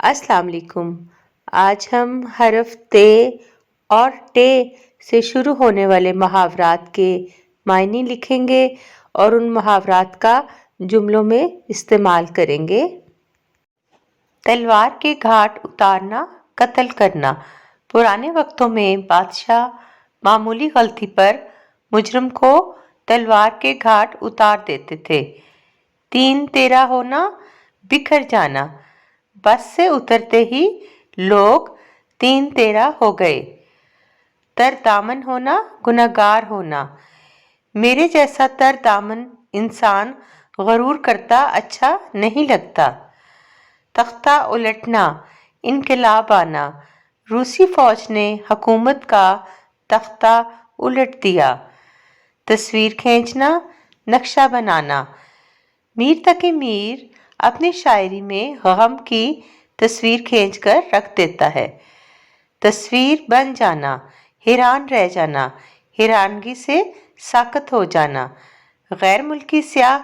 अस्सलाम वालेकुम। आज हम हरफ ते और टे से शुरू होने वाले मुहावरात के मायने लिखेंगे और उन मुहावरात का जुमलों में इस्तेमाल करेंगे। तलवार के घाट उतारना, कत्ल करना। पुराने वक्तों में बादशाह मामूली गलती पर मुजरिम को तलवार के घाट उतार देते थे। तीन तेरा होना, बिखर जाना। बस से उतरते ही लोग तीन तेरा हो गए। तर दामन होना, गुनहगार होना। मेरे जैसा तर दामन इंसान गरूर करता अच्छा नहीं लगता। तख्ता उलटना, इनकलाब आना। रूसी फौज ने हुकूमत का तख्ता उलट दिया। तस्वीर खींचना, नक्शा बनाना। मीर तकी मीर अपनी शायरी में गम की तस्वीर खींचकर रख देता है। तस्वीर बन जाना, हैरान रह जाना। हैरानगी से साकत हो जाना। गैर मुल्की सियाह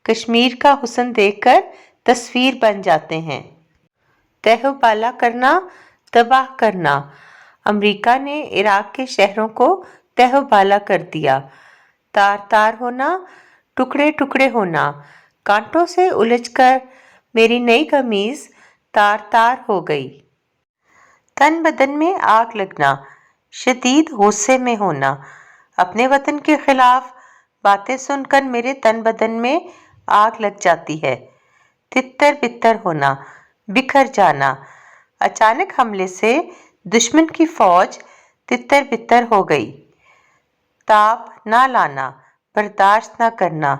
कश्मीर का हुस्न देखकर तस्वीर बन जाते हैं। तहबाला करना, तबाह करना। अमेरिका ने इराक के शहरों को तहबाला कर दिया। तार तार होना, टुकड़े टुकड़े होना। कांटों से उलझकर मेरी नई कमीज तार तार हो गई। तन बदन में आग लगना, शदीद गुस्से में होना। अपने वतन के खिलाफ बातें सुनकर मेरे तन बदन में आग लग जाती है। तितर बितर होना, बिखर जाना। अचानक हमले से दुश्मन की फौज तितर बितर हो गई। ताप ना लाना, बर्दाश्त ना करना।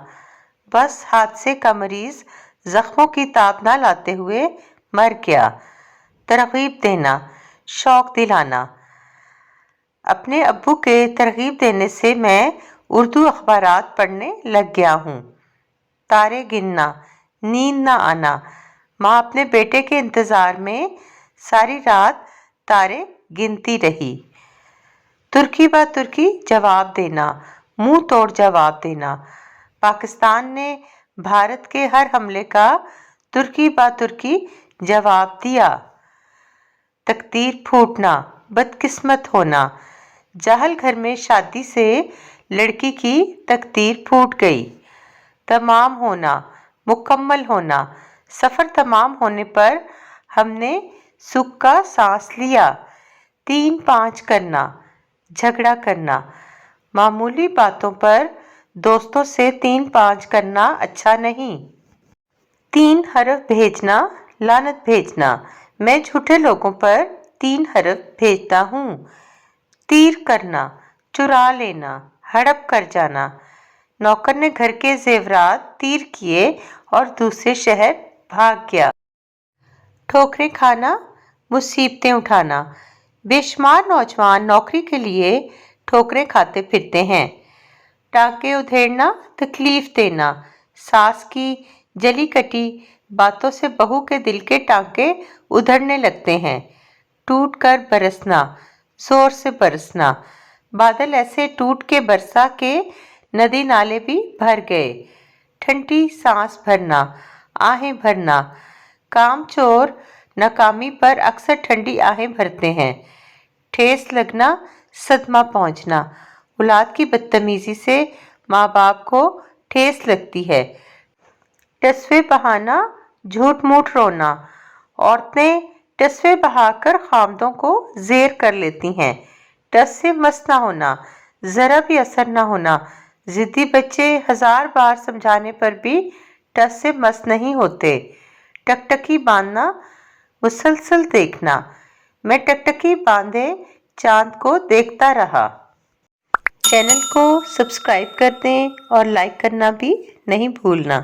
बस हादसे का मरीज जख्मों की ताप ना लाते हुए मर गया। तरगीब देना, शौक दिलाना। अपने अब्बू के तरगीब देने से मैं उर्दू अखबारात पढ़ने लग गया हूँ। तारे गिनना, नींद ना आना। माँ अपने बेटे के इंतज़ार में सारी रात तारे गिनती रही। तुर्की बा तुर्की जवाब देना, मुंह तोड़ जवाब देना। पाकिस्तान ने भारत के हर हमले का तुर्की बा तुर्की जवाब दिया। तकदीर फूटना, बदकिस्मत होना। जाहल घर में शादी से लड़की की तकदीर फूट गई। तमाम होना, मुकम्मल होना। सफ़र तमाम होने पर हमने सुख का सांस लिया। 3-5 करना, झगड़ा करना। मामूली बातों पर दोस्तों से 3-5 करना अच्छा नहीं। 3 हरफ भेजना, लानत भेजना। मैं झूठे लोगों पर 3 हरफ भेजता हूँ। तीर करना, चुरा लेना, हड़प कर जाना। नौकर ने घर के जेवरात तीर किए और दूसरे शहर भाग गया। ठोकरें खाना, मुसीबतें उठाना। बेशुमार नौजवान नौकरी के लिए ठोकरें खाते फिरते हैं। टांके उधेड़ना, तकलीफ देना। सास की जली कटी बातों से बहू के दिल के टांके उधड़ने लगते हैं। टूट कर बरसना, जोर से बरसना। बादल ऐसे टूट के बरसा के नदी नाले भी भर गए। ठंडी सांस भरना, आहें भरना। काम चोर नाकामी पर अक्सर ठंडी आहें भरते हैं। ठेस लगना, सदमा पहुंचना। औलाद की बदतमीजी से माँ बाप को ठेस लगती है। टसवे बहाना, झूठ मूठ रोना। औरतें टसवे बहाकर खामदों को जेर कर लेती हैं। टस से मस ना होना, जरा भी असर ना होना। जिद्दी बच्चे 1000 बार समझाने पर भी टस से मस नहीं होते। टकटकी बांधना, मुसलसल देखना। मैं टकटकी बांधे चांद को देखता रहा। चैनल को सब्सक्राइब कर दें और लाइक करना भी नहीं भूलना।